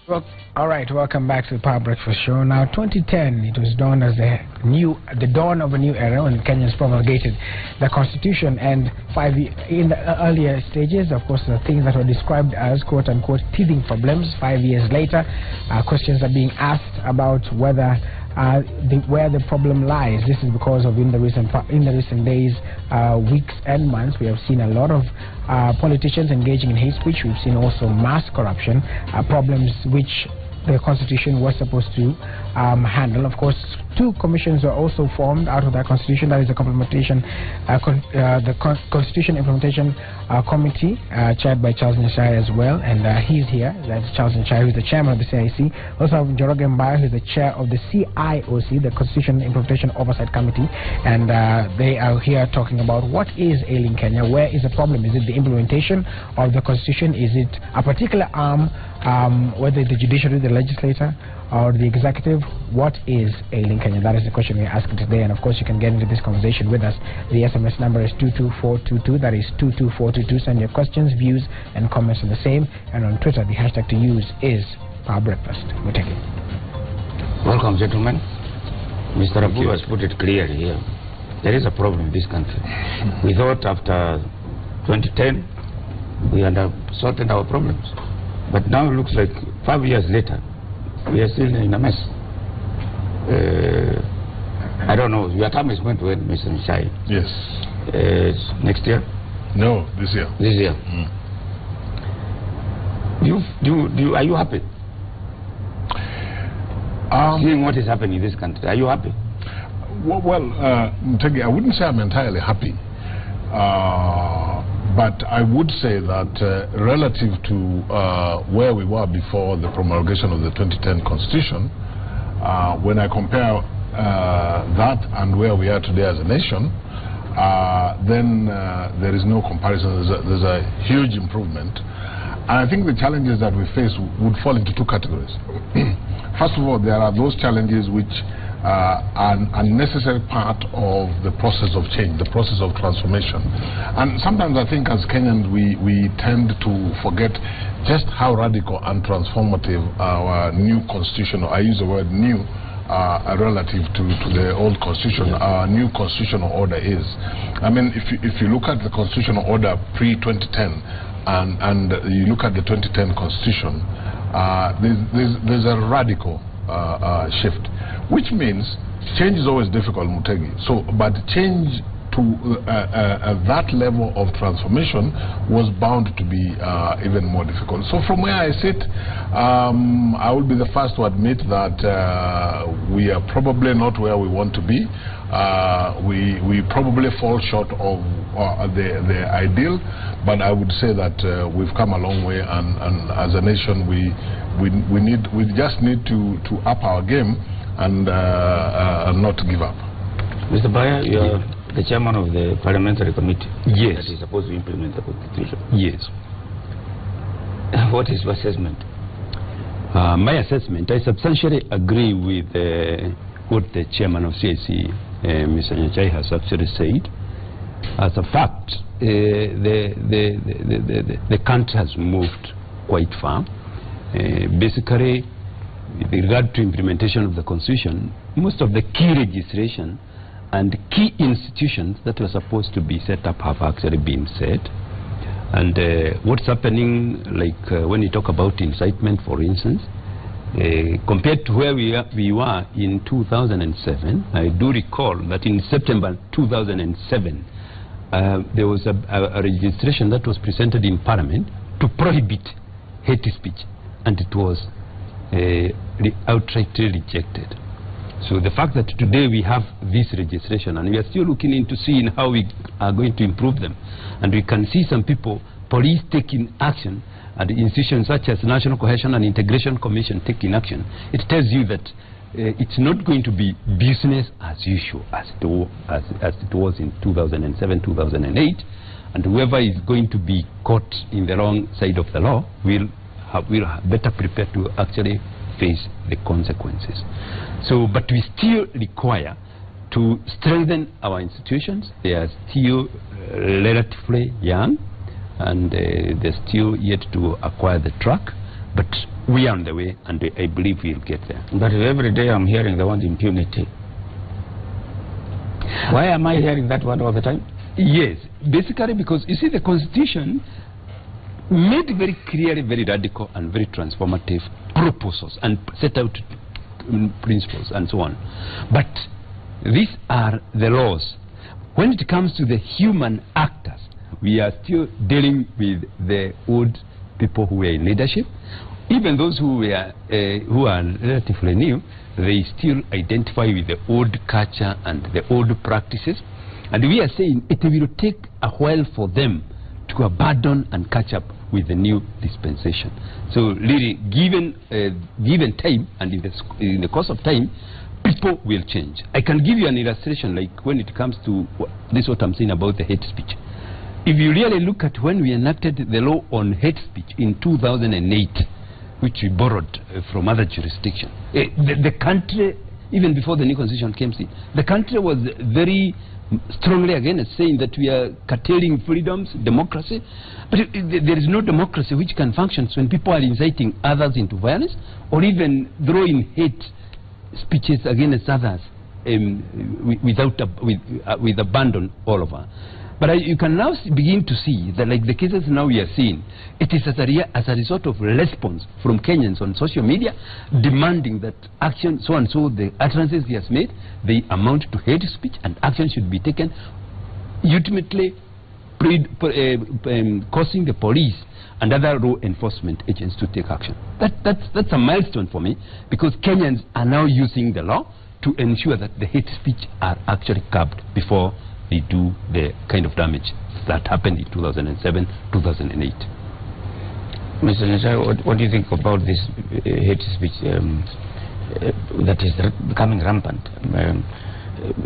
Well, all right, welcome back to the Power Breakfast Show. Now, 2010, it was dawned as the dawn of a new era when Kenyans promulgated the Constitution, and in the earlier stages, of course, the things that were described as quote-unquote teething problems. 5 years later, questions are being asked about whether where the problem lies. This is because of in the recent days, weeks and months, we have seen a lot of politicians engaging in hate speech. We've seen also mass corruption, problems which the Constitution was supposed to handle. Of course, two commissions were also formed out of that Constitution. That is the Constitution Implementation Committee, chaired by Charles Nyashai as well, and he's here. That's Charles Nyashai, who is the chairman of the CIC. Also have Njoroge Mbaya, who is the chair of the CIOC, the Constitution Implementation Oversight Committee, and they are here talking about what is ailing Kenya. Where is the problem? Is it the implementation of the Constitution? Is it a particular arm, whether it's the judiciary, the legislator, or the executive? What is ailing Kenya? That is the question we're asking today, and of course you can get into this conversation with us. The SMS number is 22422, that is 22422. Send your questions, views, and comments on the same, and on Twitter the hashtag to use is Power Breakfast. We'll take it. Welcome, gentlemen. Mr. Abu has put it clearly here. There is a problem in this country. We thought after 2010 we had sorted our problems, but now it looks like 5 years later we are still in a mess. I don't know. Your term is going to end, Mr. Nyashai. Yes. Next year? No, this year. This year. Are you happy? Seeing what is happening in this country, are you happy? Well, Mutegi, I wouldn't say I'm entirely happy. But I would say that relative to where we were before the promulgation of the 2010 Constitution, when I compare that and where we are today as a nation, then there is no comparison. There's a huge improvement. And I think the challenges that we face would fall into two categories. First of all, there are those challenges which are an unnecessary part of the process of change, the process of transformation. And sometimes I think as Kenyans we tend to forget just how radical and transformative our new constitution, I use the word new, relative to the old constitution, our new constitutional order is. I mean, if you look at the constitutional order pre-2010 and you look at the 2010 constitution, there's a radical shift, which means change is always difficult, Mutegi. So, but change to that level of transformation was bound to be even more difficult. So from where I sit, I will be the first to admit that we are probably not where we want to be. We probably fall short of the ideal, but I would say that we've come a long way, and as a nation we just need to up our game and not give up. Mr. Baya, you are the chairman of the parliamentary committee. Yes. That is supposed to implement the Constitution. Yes. What is your assessment? My assessment, I substantially agree with what the chairman of CIC, Mr. Nyashai, has actually said. As a fact, the country has moved quite far. Basically, with regard to implementation of the Constitution, most of the key legislation and key institutions that were supposed to be set up have actually been set. And what's happening, like when you talk about incitement, for instance, compared to where we were in 2007, I do recall that in September 2007, there was a registration that was presented in Parliament to prohibit hate speech, and it was outrightly rejected. So the fact that today we have this registration, and we are still looking into seeing how we are going to improve them, and we can see some people, police taking action, and institutions such as National Cohesion and Integration Commission taking action, it tells you that it's not going to be business as usual as it was in 2007, 2008, and whoever is going to be caught in the wrong side of the law will better prepare to actually face the consequences. So, but we still require to strengthen our institutions. They are still relatively young, and they're still yet to acquire the track. But we are on the way, and I believe we'll get there. But every day I'm hearing the word impunity. Why am I hearing that word all the time? Yes, basically because, you see, the Constitution made very clearly, very radical and very transformative proposals and set out principles and so on. But these are the laws. When it comes to the human actors, we are still dealing with the old people who were in leadership. Even those who are relatively new, they still identify with the old culture and the old practices. And we are saying it will take a while for them to abandon and catch up with the new dispensation. So really, given time, and in the course of time, people will change. I can give you an illustration, like when it comes to this, what I'm saying about the hate speech. If you really look at when we enacted the law on hate speech in 2008, which we borrowed from other jurisdictions, the country, even before the new constitution came in, the country was very strongly against, saying that we are curtailing freedoms, democracy. But there is no democracy which can function when people are inciting others into violence, or even throwing hate speeches against others with abandon all over. But you can now begin to see that, like the cases now we are seeing, it is as a result of response from Kenyans on social media demanding that action, so and so, the utterances he has made, they amount to hate speech and action should be taken, ultimately causing the police and other law enforcement agents to take action. That's a milestone for me, because Kenyans are now using the law to ensure that the hate speech are actually curbed before they do the kind of damage that happened in 2007, 2008. Mr. Nyachae, what do you think about this hate speech that is becoming rampant?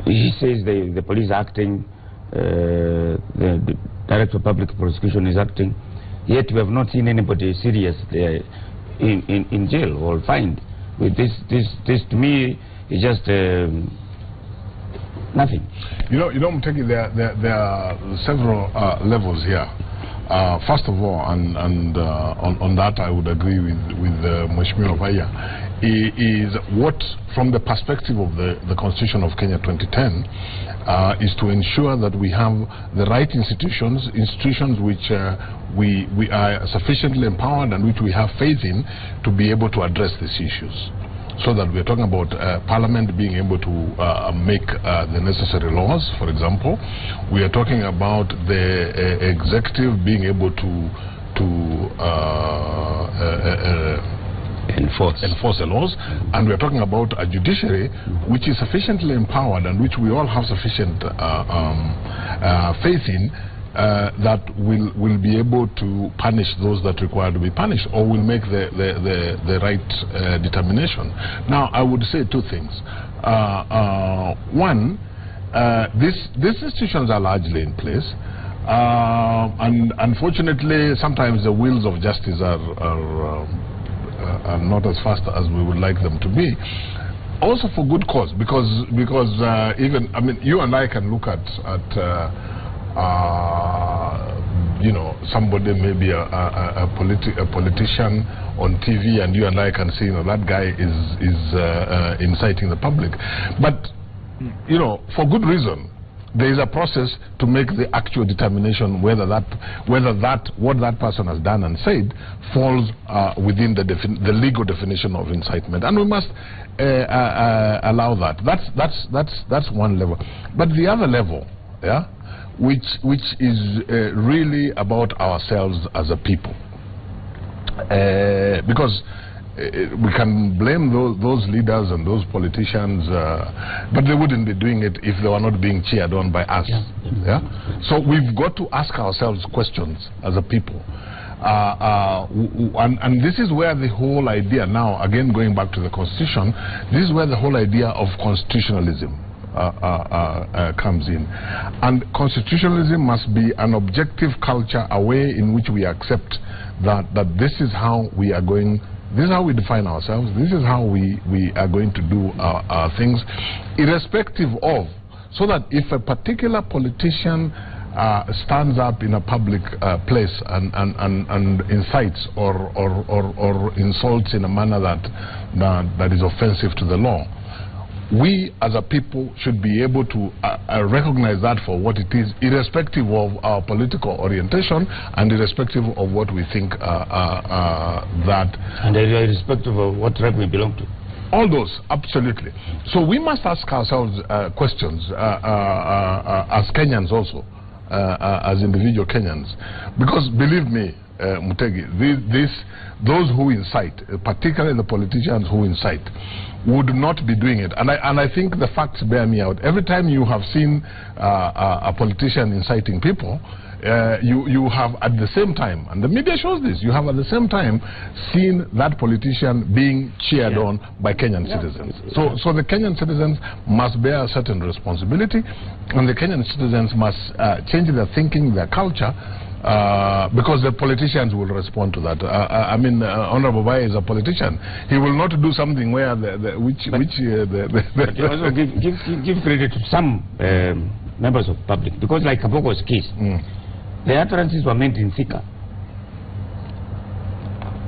He says the police are acting, the Director of Public Prosecution is acting, yet we have not seen anybody serious there in jail or fined. With this to me is just nothing. You know, Muteki, there are several levels here. First of all, and on that I would agree with Mheshimiwa Vaya, is what, from the perspective of the Constitution of Kenya 2010, is to ensure that we have the right institutions which we are sufficiently empowered and which we have faith in to be able to address these issues. So that we're talking about Parliament being able to make the necessary laws, for example. We are talking about the executive being able to enforce the laws, and we are talking about a judiciary which is sufficiently empowered and which we all have sufficient faith in, that will be able to punish those that require to be punished, or will make the right determination. Now, I would say two things. One, these institutions are largely in place, and unfortunately sometimes the wheels of justice are not as fast as we would like them to be. Also for good cause, because even, I mean, you and I can look at you know, somebody, maybe a politician on TV, and you and I can see, you know, that guy is inciting the public. But, you know, for good reason, there is a process to make the actual determination whether what that person has done and said falls within the legal definition of incitement, and we must allow that. That's one level. But the other level, yeah, which is really about ourselves as a people, because we can blame those leaders and those politicians, but they wouldn't be doing it if they were not being cheered on by us. Yeah? So we've got to ask ourselves questions as a people, and this is where the whole idea, now again going back to the Constitution, this is where the whole idea of constitutionalism comes in. And constitutionalism must be an objective culture, a way in which we accept that this is how we are going, this is how we define ourselves, this is how we are going to do our things, irrespective of, so that if a particular politician stands up in a public place and incites or insults in a manner that is offensive to the law, we as a people should be able to recognize that for what it is, irrespective of our political orientation and irrespective of what we think that. And irrespective of what tribe we belong to. All those, absolutely. So we must ask ourselves questions as Kenyans also, as individual Kenyans. Because believe me, Mutegi, those who incite, particularly the politicians who incite, would not be doing it. And I think the facts bear me out. Every time you have seen a politician inciting people, you have at the same time, and the media shows this, you have at the same time seen that politician being cheered on by Kenyan citizens. So the Kenyan citizens must bear a certain responsibility, and the Kenyan citizens must change their thinking, their culture, because the politicians will respond to that. I mean, Honorable Bai is a politician. He will not do something where but you also give credit to some members of the public, because like Kabogo's case, the utterances were made in Thika.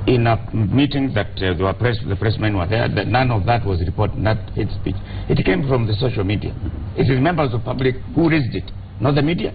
In a meeting that the pressmen were there, none of that was reported, not hate speech. It came from the social media. It is members of the public who raised it, not the media,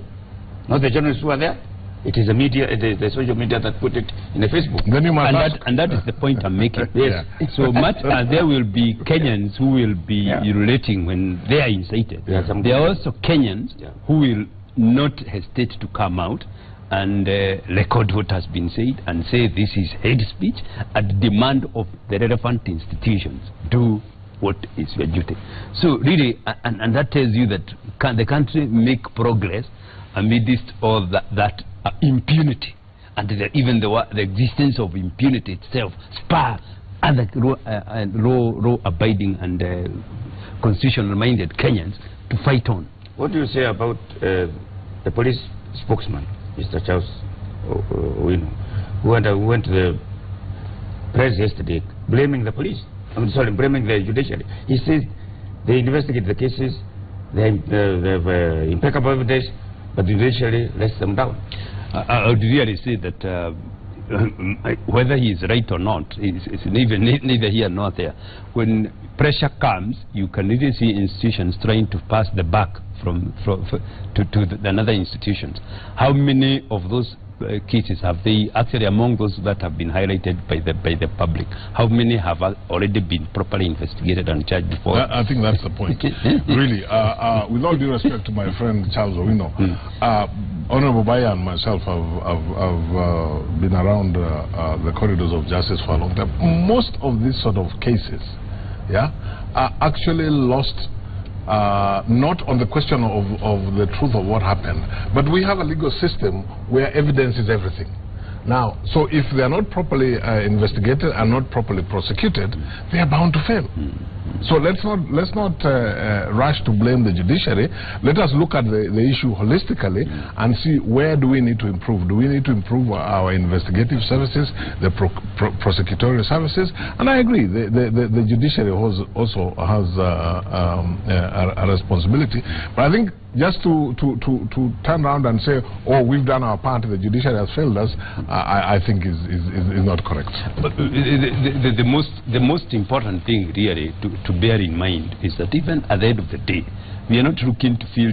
not the journalists who are there. It is the media, the social media that put it in the Facebook. Then you must and that is the point I'm making. Yes. So much as there will be Kenyans who will be relating when they are incited, there are also Kenyans who will not hesitate to come out and record what has been said and say this is hate speech at demand of the relevant institutions. Do what is your duty. So really, and that tells you that can the country make progress amidst all that impunity, and even the existence of impunity itself spur other law-abiding and constitutional-minded Kenyans to fight on. What do you say about the police spokesman, Mr. Charles Owino, who went to the press yesterday blaming the police? Blaming the judiciary. He says they investigate the cases, they have impeccable evidence, but the judiciary lets them down. I would really say that whether he is right or not, it's neither here nor there. When pressure comes, you can really see institutions trying to pass the buck to another institutions. How many of those cases have they actually, among those that have been highlighted by the public, how many have already been properly investigated and charged before? I think that's the point. Really, with all due respect to my friend Charles Owino, Honorable Baya and myself have been around the corridors of justice for a long time. Most of these sort of cases are actually lost not on the question of the truth of what happened, but we have a legal system where evidence is everything. Now, so if they are not properly investigated and not properly prosecuted, they are bound to fail. So let's not rush to blame the judiciary. Let us look at the issue holistically and see where do we need to improve. Do we need to improve our investigative services, the prosecutorial services? And I agree, the judiciary also has a responsibility. But I think just to turn around and say, oh, we've done our part, the judiciary has failed us, I think is not correct. But the most important thing really to bear in mind is that even at the end of the day, we are not looking to fill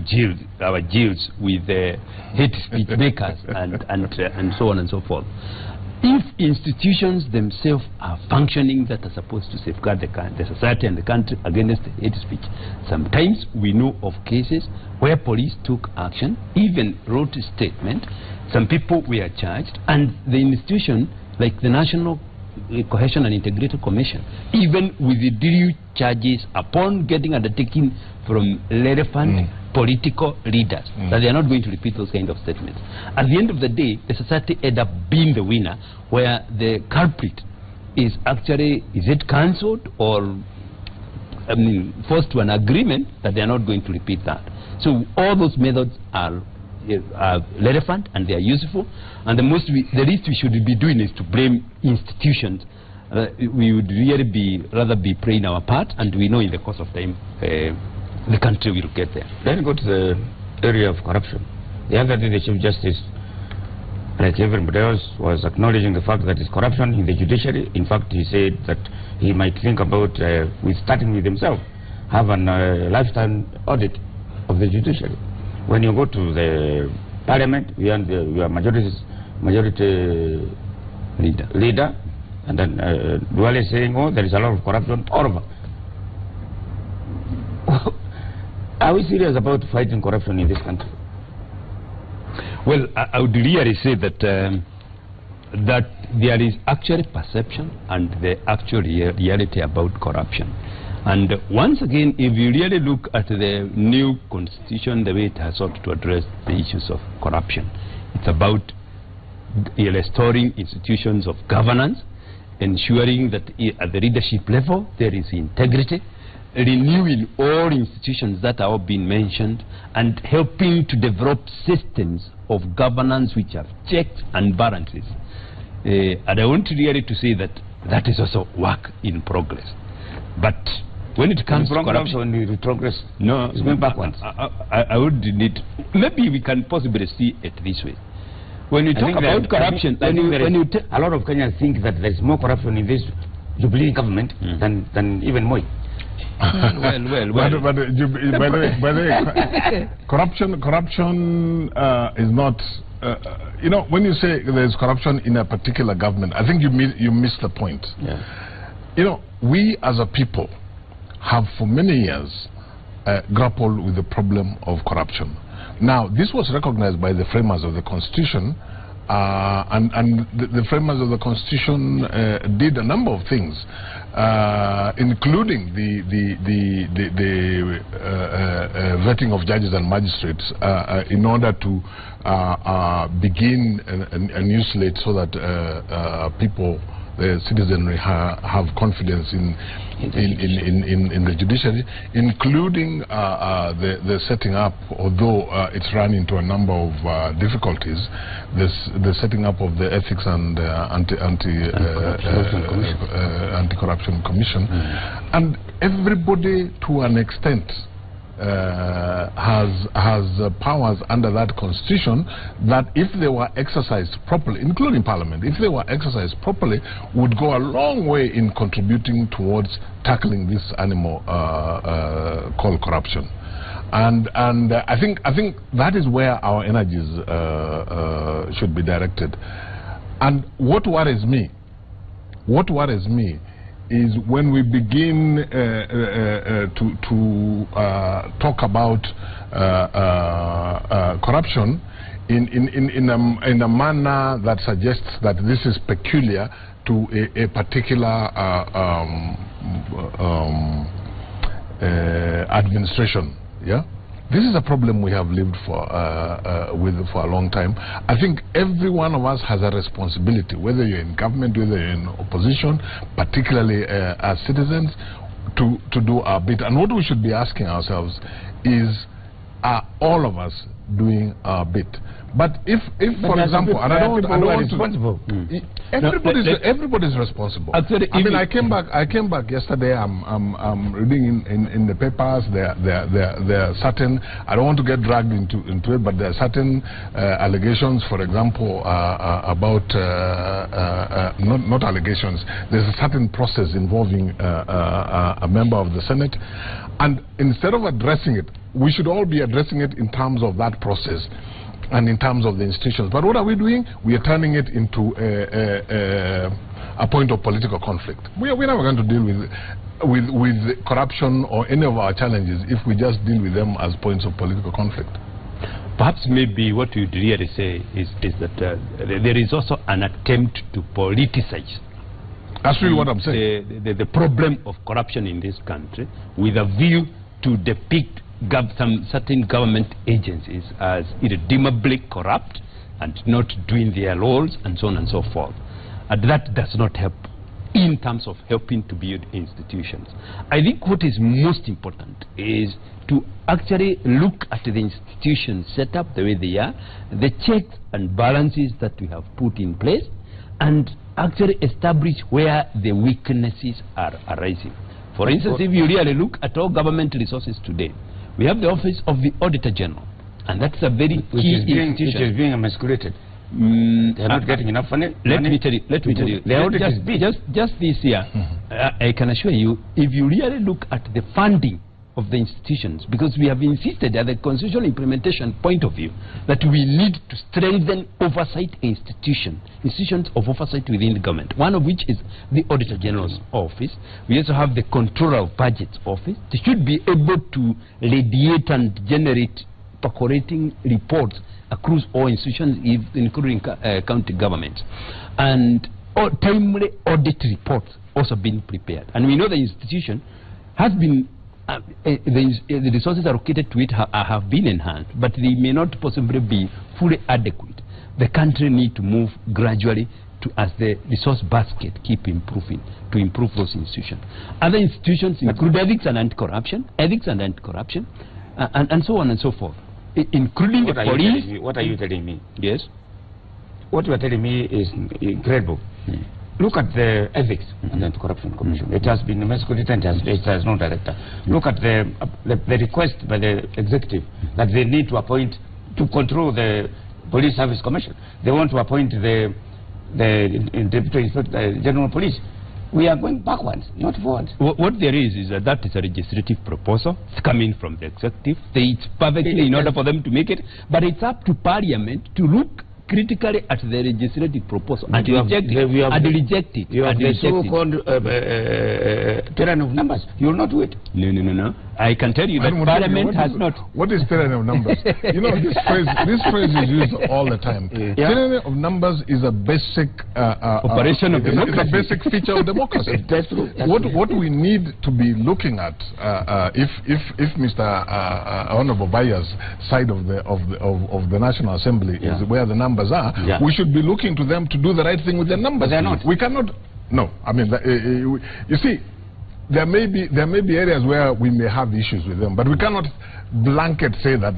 our jails with hate speech makers and so on and so forth. If institutions themselves are functioning that are supposed to safeguard the society and the country against hate speech, sometimes we know of cases where police took action, even wrote a statement, some people were charged, and the institution, like the National Cohesion and Integrity Commission, even with the due charges upon getting undertaken from relevant political leaders, that they are not going to repeat those kind of statements. At the end of the day, the society end up being the winner, where the culprit is actually, is it cancelled or forced to an agreement that they are not going to repeat that. So all those methods are relevant and they are useful, and the least we should be doing is to blame institutions. We would really rather be playing our part, and we know in the course of time the country will get there. Let me go to the area of corruption. The other day, the Chief Justice, like everybody else, was acknowledging the fact that there's corruption in the judiciary. In fact, he said that he might think about, starting with himself, have a lifetime audit of the judiciary. When you go to the parliament, you are majority leader, and then Duale is saying, oh, there is a lot of corruption all over. Are we serious about fighting corruption in this country? Well, I would really say that that there is actually perception and the actual reality about corruption. And once again, if you really look at the new constitution, the way it has sought to address the issues of corruption, it's about restoring institutions of governance, ensuring that at the leadership level there is integrity, renewing all institutions that are being mentioned, and helping to develop systems of governance which have checks and balances. And I want really to say that that is also work in progress. But when it comes to corruption, when we progress, no, it's going backwards. I would need, maybe we can possibly see it this way. When you talk about corruption, a lot of Kenyans think that there is more corruption in this Jubilee government than even Moi. By the way, corruption is not. You know, when you say there is corruption in a particular government, I think you miss the point. Yeah. You know, we as a people have for many years grappled with the problem of corruption. Now, this was recognized by the framers of the Constitution, and the framers of the Constitution did a number of things, including the vetting of judges and magistrates in order to begin a new slate so that people, the citizenry, have confidence in the judiciary, including the setting up, although it's run into a number of difficulties, the setting up of the Ethics and Anti-Corruption Commission. And everybody, to an extent, has powers under that constitution that, if they were exercised properly, including Parliament, if they were exercised properly, would go a long way in contributing towards tackling this animal called corruption. And I think that is where our energies should be directed. And what worries me is when we begin to talk about corruption in a manner that suggests that this is peculiar to a particular administration. Yeah, this is a problem we have lived with for a long time. I think every one of us has a responsibility, whether you're in government, whether you're in opposition, particularly as citizens, to do our bit. And what we should be asking ourselves is, are all of us doing our bit? But if for example, and I don't want to, everybody's responsible. Actually, I mean, I came back yesterday. I'm reading in the papers. There are certain, I don't want to get dragged into it, but there are certain allegations, for example, about not allegations. There's a certain process involving a member of the Senate, and instead of addressing it, we should all be addressing it in terms of that process and in terms of the institutions. But what are we doing? We are turning it into a point of political conflict. We're never going to deal with corruption or any of our challenges if we just deal with them as points of political conflict. Perhaps maybe what you'd really say is that there is also an attempt to politicize. That's really what I'm saying. The problem of corruption in this country, with a view to depict some certain government agencies as irredeemably corrupt and not doing their roles, and so on and so forth. And that does not help in terms of helping to build institutions. I think what is most important is to actually look at the institutions set up the way they are, the checks and balances that we have put in place, and actually establish where the weaknesses are arising. For instance, if you really look at all government resources today, we have the Office of the Auditor General, And that's a very key institution. Which is being emasculated. They are not getting enough money. Let me tell you. Just this year, I can assure you, if you really look at the funding of the institutions, because we have insisted at the constitutional implementation point of view that we need to strengthen oversight institutions of oversight within the government, one of which is the Auditor General's office. We also have the Controller of Budgets office. They should be able to radiate and generate percolating reports across all institutions, including county governments, and timely audit reports also being prepared. And we know the institution has been the resources allocated to it have been enhanced, but they may not possibly be fully adequate. The country need to move gradually to, as the resource basket keep improving, to improve those institutions. Other institutions include ethics and anti-corruption, and so on and so forth, including the police. What are you telling me? Yes. What you are telling me is incredible. Look at the ethics and the anti-corruption commission. It has been emasculated and it has no director. Look at the request by the executive that they need to appoint to control the police service commission. They want to appoint the deputy inspector general police. We are going backwards, not forward. What there is that is a legislative proposal. It's coming from the executive. It's perfectly in order for them to make it, but it's up to Parliament to look critically at the legislative proposal and reject it. You have the so-called tyranny of numbers. You will not do it. No. I can tell you that Parliament has not. What is tyranny of numbers? You know, this phrase is used all the time. Yeah. Tyranny of numbers is a basic operation of democracy. It's a basic feature of democracy. That's true. What we need to be looking at, if Mr. Honorable Baya's side of the National Assembly is where the numbers are, we should be looking to them to do the right thing with their numbers. But they're not. We cannot. No, I mean, you see, there may be areas where we may have issues with them, but we cannot blanket say that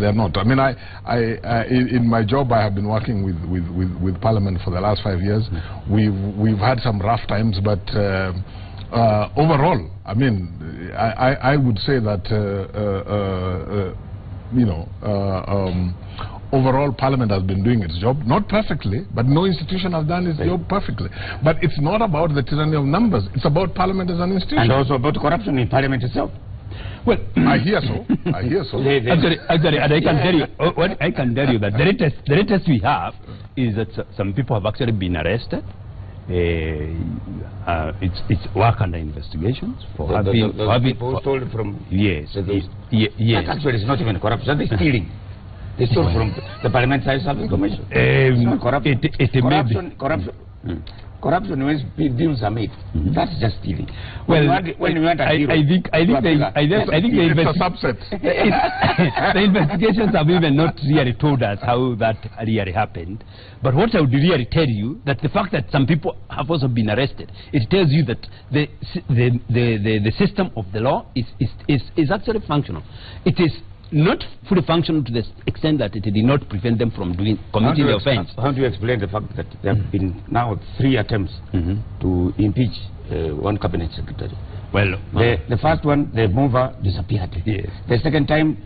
they're not. I mean, in my job, I have been working with Parliament for the last 5 years. We've had some rough times, but overall, I mean, I would say that overall, Parliament has been doing its job, not perfectly, but no institution has done its job perfectly. But it's not about the tyranny of numbers. It's about Parliament as an institution. And also about corruption in Parliament itself. Well, I hear so. Actually, and I can tell you that the latest we have is that some people have actually been arrested. It's work under investigations for having people stole from. Yes. Yes. Actually, it's not even corruption. They're stealing. They stole from the Parliamentary Service Commission. It's not corruption. Corruption when deals are made. That's just stealing. Well, when you want a hero, I think it's a subset. The investigations have even not really told us how that really happened. But what I would really tell you, that the fact that some people have also been arrested, it tells you that the system of the law is actually functional. It is not fully functional to the extent that it did not prevent them from committing the offense. How do you explain the fact that there have been now 3 attempts to impeach one cabinet secretary? Well, the first one, the mover disappeared. Yes. The second time,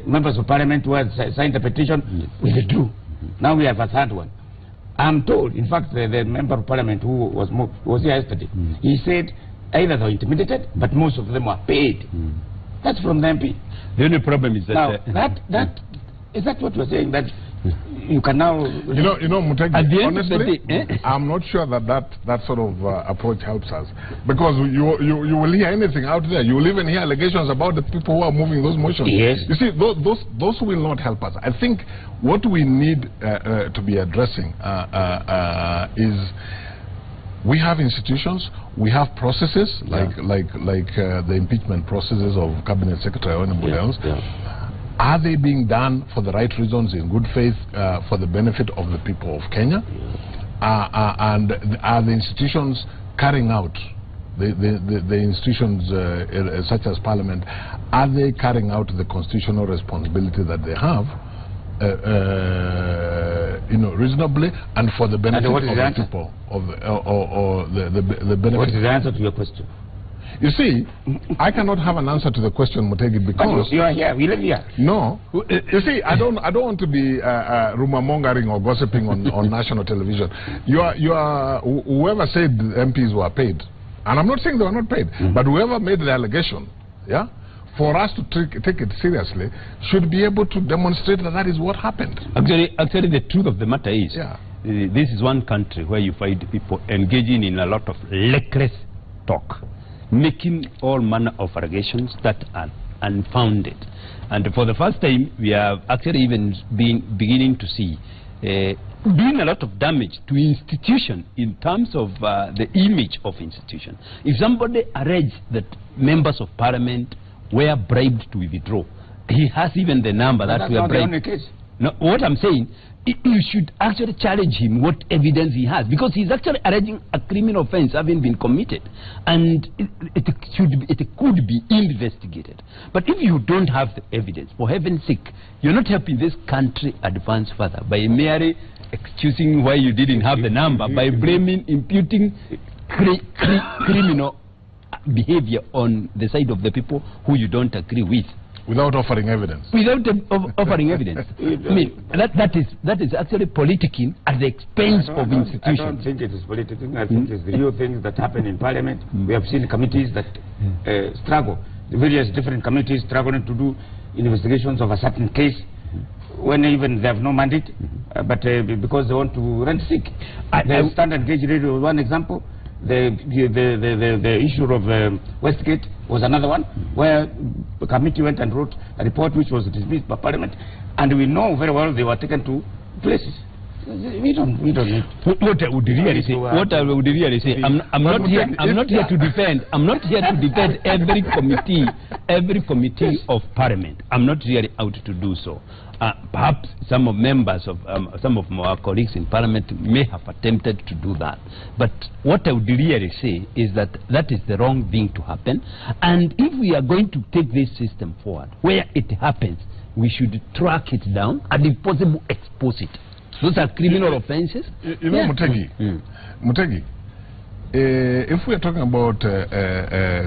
members of Parliament who had signed the petition withdrew. Now we have a third one. I'm told, in fact, the member of Parliament who was here yesterday, he said either they were intimidated, but most of them were paid. That's from the MP. The only problem is that now is that what you're saying, that you can now you know Mutegi, honestly, I'm not sure that sort of approach helps us, because you will hear anything out there. You will even hear allegations about the people who are moving those motions. Yes. You see, those will not help us. I think what we need to be addressing is, we have institutions, we have processes like the impeachment processes of cabinet secretary or anybody else. Are they being done for the right reasons, in good faith, for the benefit of the people of Kenya? And are the institutions carrying out, the institutions such as Parliament, are they carrying out the constitutional responsibility that they have? Reasonably and for the benefit of the people, or the benefit. What is the answer to your question? You see, I cannot have an answer to the question, Mutegi, because you are here. We live here. No, you see, I don't want to be rumor mongering or gossiping on national television. You are whoever said MPs were paid, and I'm not saying they were not paid, but whoever made the allegation, yeah, for us to take it seriously, should be able to demonstrate that that is what happened. Actually, the truth of the matter is, yeah, this is one country where you find people engaging in a lot of reckless talk, making all manner of allegations that are unfounded. And for the first time, we have actually even beginning to see doing a lot of damage to institution in terms of the image of institution. If somebody alleges that members of parliament were bribed to withdraw, he has even the number that we are bribed. That's not the only case. No, what I'm saying, you should actually challenge him what evidence he has, because he's actually alleging a criminal offense having been committed, and it could be investigated. But if you don't have the evidence, for heaven's sake, you're not helping this country advance further by merely excusing why you didn't have the number, by blaming, imputing criminal behavior on the side of the people who you don't agree with. Without offering evidence. Without offering evidence. I mean, that is actually politicking at the expense of institutions. I don't think it is politicking. I think it's the real things that happen in Parliament. We have seen committees that struggle. The various different committees struggling to do investigations of a certain case when even they have no mandate, but because they want to rent sick. The standard gauge radio was one example. The issue of Westgate was another one, where the committee went and wrote a report which was dismissed by Parliament, and we know very well they were taken to places. We don't need. What I would really say, I'm not here to defend. I'm not here to defend every committee of Parliament. I'm not really out to do so. Perhaps some of members of some of our colleagues in Parliament may have attempted to do that. But what I would really say is that that is the wrong thing to happen. And if we are going to take this system forward, where it happens, we should track it down and if possible expose it. Those are criminal offenses. You know, Mutegi, if we are talking about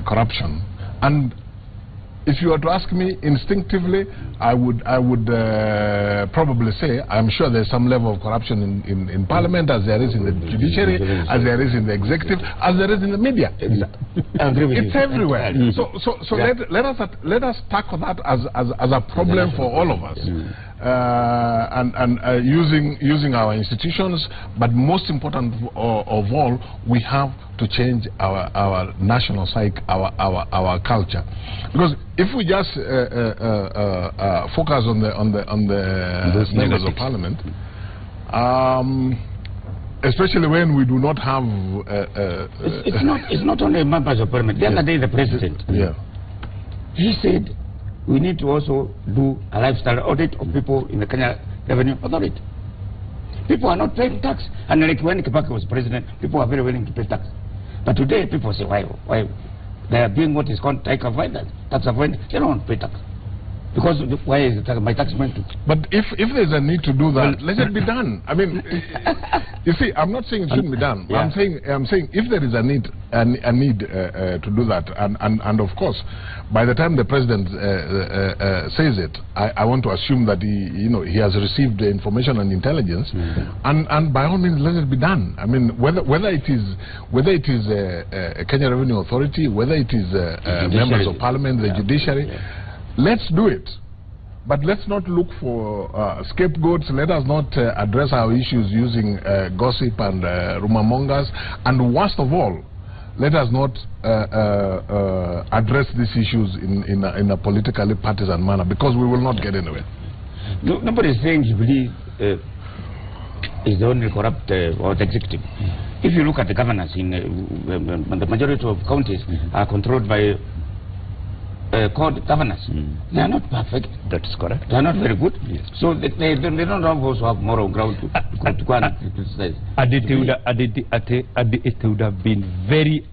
corruption, and if you were to ask me instinctively, I would probably say I'm sure there's some level of corruption in Parliament, as there is in the judiciary, as there is in the executive, as there is in the media. Exactly. I agree with it's you. everywhere. So let us tackle that as a problem for all of us. Using our institutions, but most important of all, we have to change our national psyche, our culture, because if we just focus on the members of Parliament, especially when we do not have it's not only members of Parliament. The other day the President, he said we need to also do a lifestyle audit of people in the Kenya Revenue Authority. People are not paying tax, and like when Kibaki was president, people are very willing to pay tax. But today people say, why they are doing what is called tax avoidance. Tax avoidance, they don't want to pay tax. Because why is my tax meant to? But if there's a need to do that, let it be done. I mean, you see, I'm not saying it shouldn't be done. Yeah. I'm saying if there is a need to do that, and of course, by the time the president says it, I want to assume that he has received the information and intelligence, and by all means let it be done. I mean, whether it is a Kenya Revenue Authority, whether it is members of Parliament, the judiciary. Let's do it, but let's not look for scapegoats. Let us not address our issues using gossip and rumor mongers, and worst of all, let us not address these issues in a politically partisan manner, because we will not get anywhere. Nobody is saying Jubilee is the only corrupt or the executive. If you look at the governance in the majority of counties are controlled by called governors. They are not perfect. That's correct. They are not very good. Yes. So they don't also have moral ground to go and criticize. It would have been very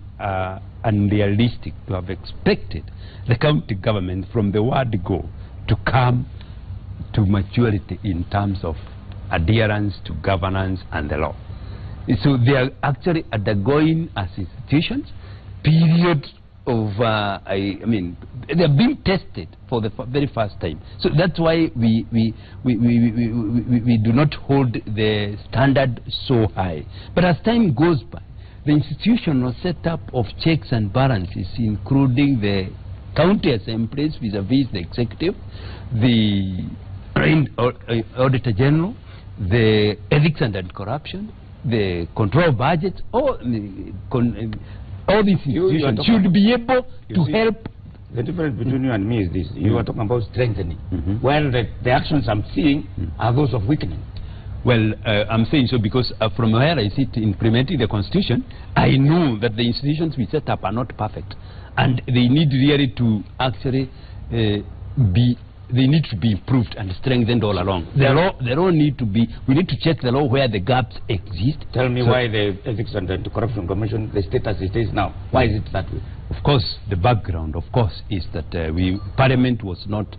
unrealistic to have expected the county government from the word go to come to maturity in terms of adherence to governance and the law. So they are actually undergoing as institutions period of, I mean, they are being tested for the very first time. So that's why we do not hold the standard so high. But as time goes by, the institutional setup of checks and balances, including the county assemblies vis-a-vis the executive, the auditor general, the ethics and anti-corruption, the control budget, all these institutions should be able to help. The difference between you and me is this. You are talking about strengthening, while the actions I'm seeing are those of weakening. Well, I'm saying so because from where I sit implementing the Constitution, I know that the institutions we set up are not perfect. And they need really to actually they need to be improved and strengthened all along. The law need to be, we need to check the law where the gaps exist. Tell me why the Ethics and Anti-Corruption Commission, the status it is now, why is it that way? Of course, the background, of course, is that Parliament was not,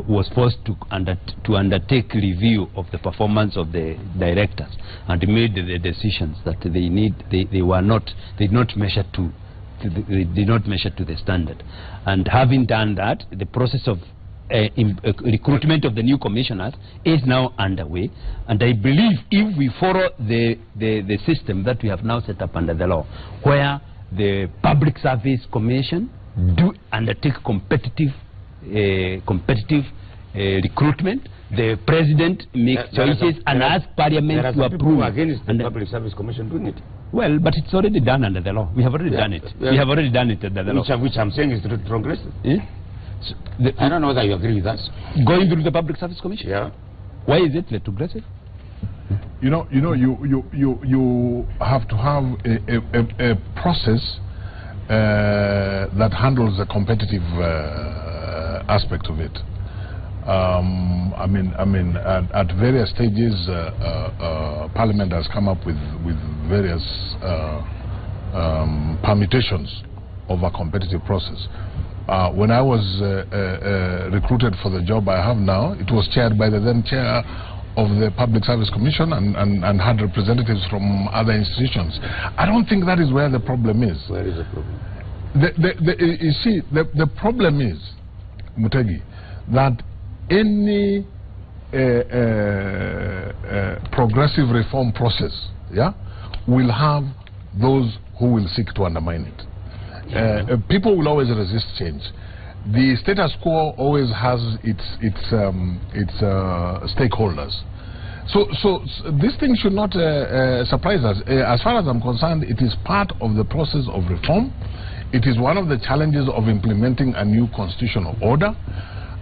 was forced to undertake review of the performance of the directors and made the decisions that they did not measure to the standard. And having done that, the process of recruitment of the new commissioners is now underway, and I believe if we follow the system that we have now set up under the law, where the Public Service Commission do undertake competitive recruitment, the president makes choices and asks Parliament to approve. Against the Public Service Commission doing it. Well, but it's already done under the law. We have already done it. We have already done it under the law. Which I'm saying is retrogressive. Eh? So I don't know whether you agree with that. Going through the Public Service Commission? Yeah. Why is it retrogressive? You have to have a process that handles the competitive aspect of it. At various stages, Parliament has come up with various permutations of a competitive process. When I was recruited for the job I have now, it was chaired by the then chair of the Public Service Commission and had representatives from other institutions. I don't think that is where the problem is. Where is the problem? You see, the problem is, Mutegi, that any progressive reform process, will have those who will seek to undermine it. People will always resist change. The status quo always has its stakeholders. So this thing should not surprise us. As far as I'm concerned, it is part of the process of reform. It is one of the challenges of implementing a new constitutional order.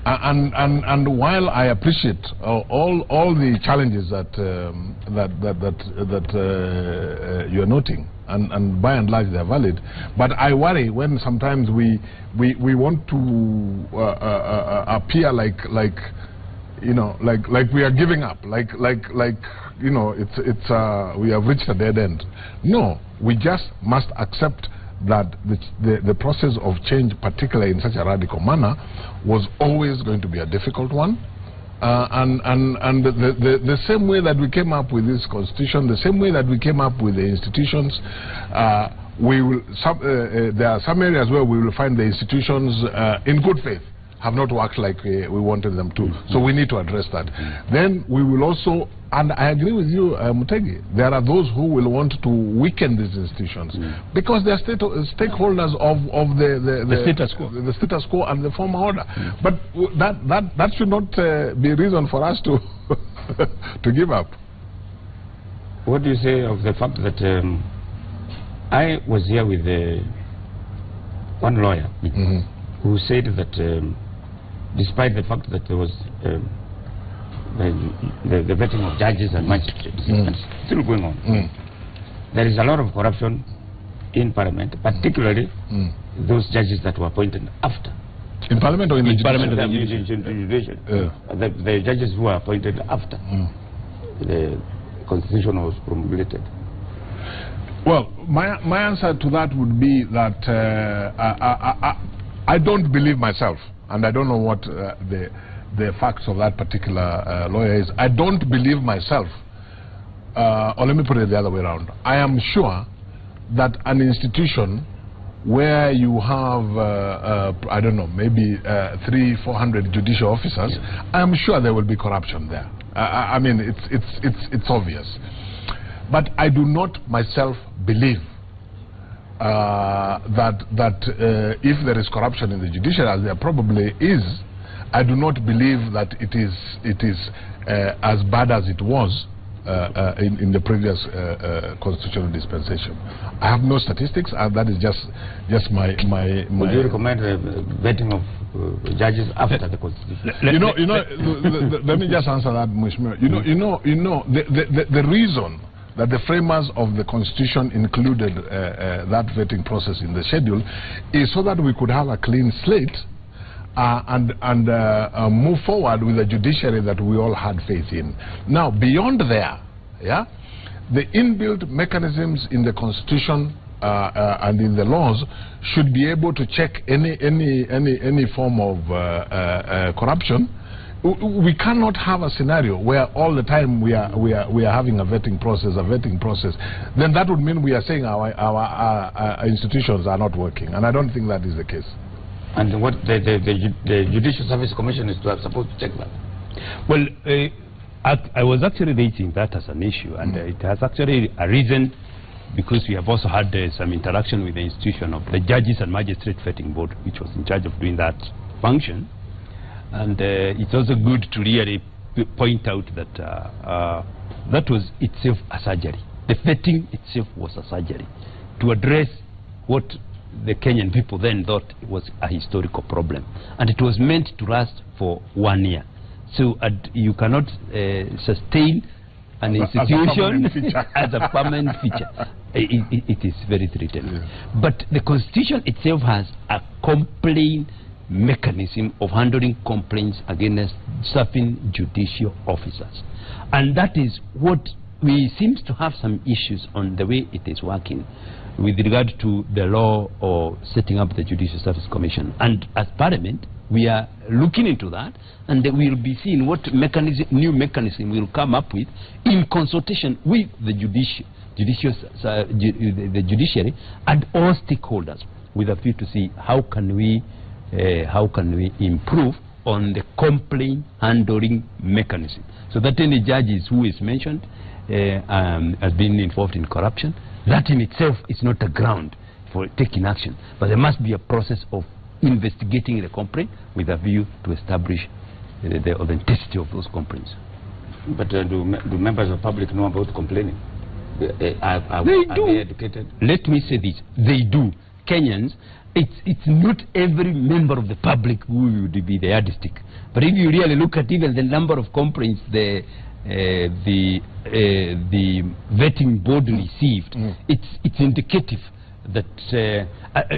And while I appreciate all the challenges that you're noting, and by and large they're valid, but I worry when sometimes we want to appear like we are giving up, like we have reached a dead end. No, we just must accept that the process of change, particularly in such a radical manner, was always going to be a difficult one. And the same way that we came up with this constitution, the same way that we came up with the institutions, there are some areas where we will find the institutions in good faith have not worked like we wanted them to. So we need to address that. Then we will also, and I agree with you, Mutegi, there are those who will want to weaken these institutions because they are stakeholders of the status quo and the former order. But that should not be a reason for us to to give up. What do you say of the fact that I was here with one lawyer who said that despite the fact that there was the vetting of judges and magistrates, and still going on, there is a lot of corruption in Parliament, particularly those judges that were appointed after. In Parliament or in the Parliament of the judiciary? The judges who were appointed after the Constitution was promulgated. Well, my answer to that would be that I don't believe myself, and I don't know what the facts of that particular lawyer is. I don't believe myself, or let me put it the other way around. I am sure that an institution where you have, I don't know, maybe 300-400 judicial officers, I'm sure there will be corruption there. I mean, it's obvious. But I do not myself believe that if there is corruption in the judiciary, as there probably is, I do not believe that it is as bad as it was in the previous constitutional dispensation. I have no statistics, and that is just my. Would you recommend vetting of judges after the constitution? Let me just answer that, Mheshimiwa. The reason that the framers of the constitution included that vetting process in the schedule is so that we could have a clean slate and move forward with a judiciary that we all had faith in. Now, beyond there, the inbuilt mechanisms in the constitution and in the laws should be able to check any form of corruption. We cannot have a scenario where all the time we are having a vetting process. Then that would mean we are saying our institutions are not working, and I don't think that is the case. And what the Judicial Service Commission is supposed to check that? Well, I was actually raising that as an issue, and it has actually arisen because we have also had some interaction with the institution of the Judges and Magistrate Vetting Board, which was in charge of doing that function. And it's also good to really point out that that was itself a surgery. The vetting itself was a surgery to address what the Kenyan people then thought was a historical problem. And it was meant to last for 1 year. So you cannot sustain an institution as a permanent feature. It is very threatening. Yeah. But the Constitution itself has a complaint mechanism of handling complaints against certain judicial officers, and that is what we seem to have some issues on the way it is working with regard to the law or setting up the Judicial Service Commission. And as Parliament, we are looking into that, and we will be seeing what new mechanism we will come up with in consultation with the judiciary and all stakeholders, with a view to see how can we improve on the complaint handling mechanism, so that any judges who is mentioned as being involved in corruption, that in itself is not a ground for taking action, but there must be a process of investigating the complaint with a view to establish the authenticity of those complaints. But do members of the public know about complaining? Are they educated? Let me say this, they do. Kenyans, it's not every member of the public who would be the yardstick. But if you really look at even the number of complaints the vetting board received, it's indicative that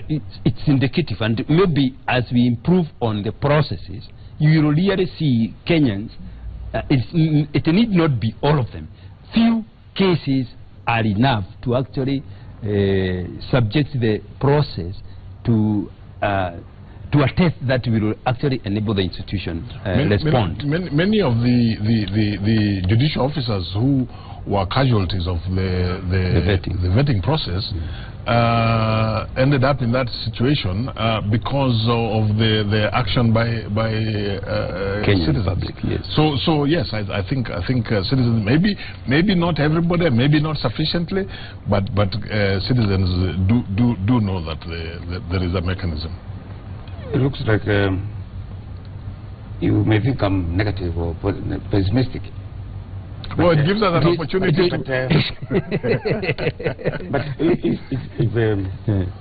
it's indicative, and maybe as we improve on the processes, you will really see Kenyans. It need not be all of them. Few cases are enough to actually subject the process to attest that we will actually enable the institution respond. Many of the judicial officers who were casualties of the vetting process ended up in that situation because of the action by citizens. Public, yes. So yes, I think citizens, maybe not everybody, maybe not sufficiently, but citizens do know that there is a mechanism. It looks like you may think I'm negative or pessimistic. Well, it gives us an opportunity. But if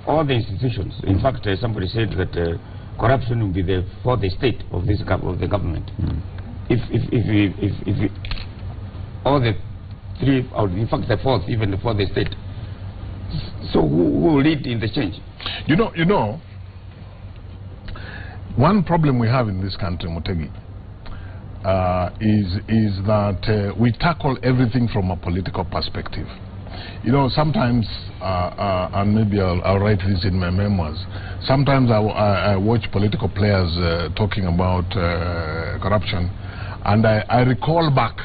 all the institutions, in fact, somebody said that corruption will be there for the state of the government. If all the three, or in fact the fourth, even for the state, so who will lead in the change? You know, one problem we have in this country, Mutegi, is that we tackle everything from a political perspective. You know, sometimes, and maybe I'll write this in my memoirs, sometimes I watch political players talking about corruption, and I recall back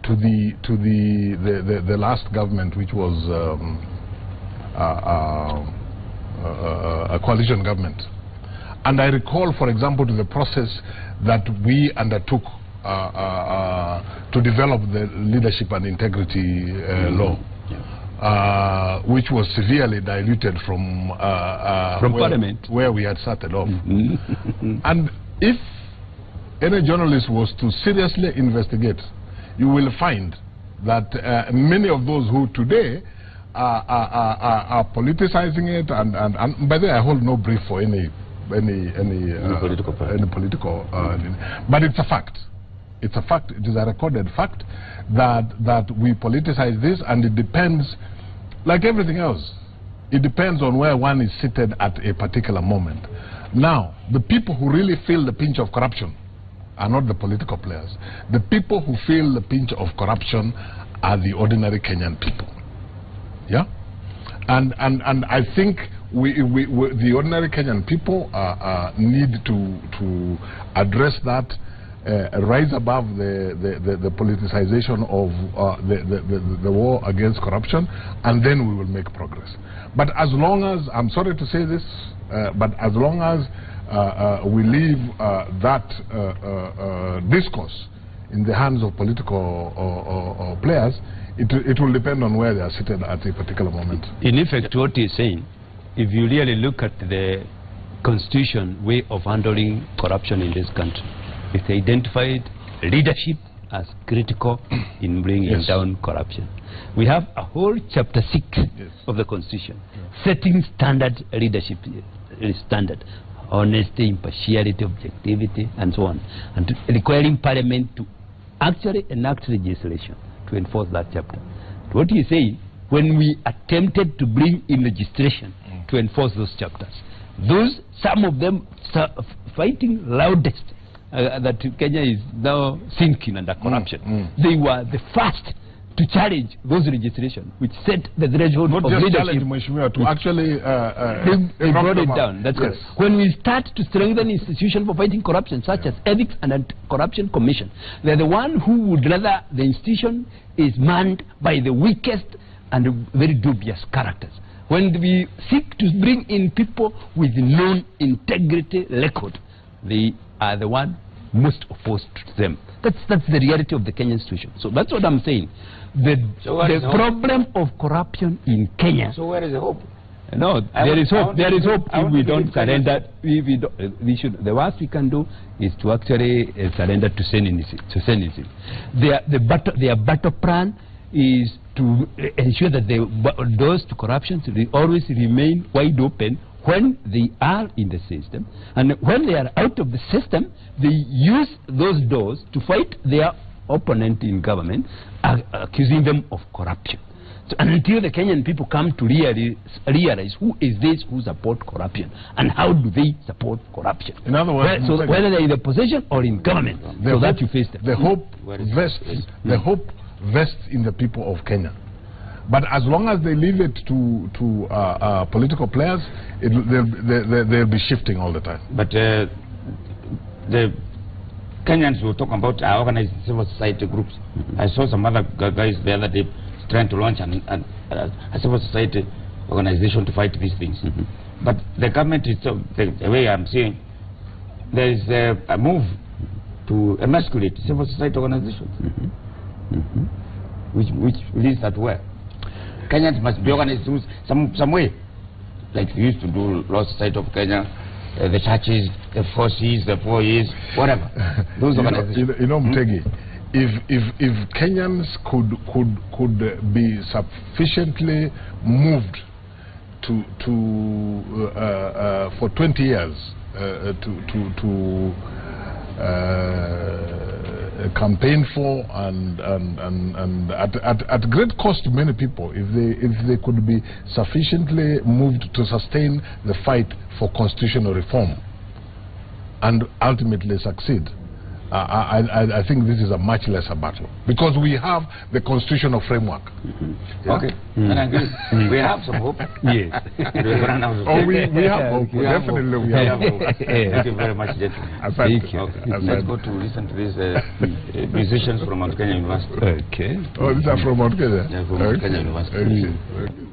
to the last government, which was a coalition government. And I recall, for example, to the process that we undertook to develop the leadership and integrity law, which was severely diluted from Parliament, where we had started off. And if any journalist was to seriously investigate, you will find that many of those who today are politicizing it, and by the way, I hold no brief for any political but it's a fact. It's a fact. It is a recorded fact that we politicize this, and it depends, like everything else, it depends on where one is seated at a particular moment. Now, the people who really feel the pinch of corruption are not the political players. The people who feel the pinch of corruption are the ordinary Kenyan people. Yeah? And I think the ordinary Kenyan people need to address that, rise above the politicization of the war against corruption, and then we will make progress. But as long as, I'm sorry to say this, but as long as we leave that discourse in the hands of political players, it will depend on where they are seated at a particular moment. In effect, what he's saying, if you really look at the constitution way of handling corruption in this country, it identified leadership as critical in bringing down corruption. We have a whole chapter 6 of the constitution setting standard leadership standard, honesty, impartiality, objectivity, and so on, and requiring Parliament to actually enact legislation to enforce that chapter. What he is saying, when we attempted to bring in legislation to enforce those chapters, some of them fighting loudest that Kenya is now sinking under corruption. They were the first to challenge those legislation which set the threshold of leadership. To actually they brought it down. That's correct. When we start to strengthen institutions for fighting corruption, such as Ethics and Anti-Corruption Commission, they're the one who would rather the institution is manned by the weakest and very dubious characters. When we seek to bring in people with known integrity record, they are the one most opposed to them. That's the reality of the Kenyan situation. So that's what I'm saying. The problem of corruption in Kenya. So where is the hope? No, there is hope. There is hope if we don't surrender. We should. The worst we can do is to actually surrender to cynicism. Their battle plan is to ensure that the doors to corruption always remain wide open when they are in the system, and when they are out of the system, they use those doors to fight their opponent in government, accusing them of corruption. So, and until the Kenyan people come to realize who is this who support corruption and how do they support corruption. In other words, whether they're in the position or in government, so that you face them. The hope vests in the people of Kenya. But as long as they leave it to political players, they'll be shifting all the time. But the Kenyans will talk about organized civil society groups. I saw some other guys the other day trying to launch a civil society organization to fight these things. But the government itself, the way I'm seeing, there is a move to emasculate civil society organizations, which leads that way. Kenyans must be organized through some way, like we used to do Law Society of Kenya, the churches, the 4Cs, the 4Es, whatever. Those organizations. You know, Mtegi, if Kenyans could be sufficiently moved for 20 years to campaign for and at great cost to many people, if they could be sufficiently moved to sustain the fight for constitutional reform and ultimately succeed, I think this is a much lesser battle, because we have the constitutional framework. Okay, and I agree. We have some hope. Yes. We have hope. Definitely we have hope. Thank you very much, gentlemen. Thank you. Okay. Let's go to listen to these musicians from Mount Kenya University. Okay. Oh, these are from Mount Kenya? Yeah, from Mount Kenya University. Okay.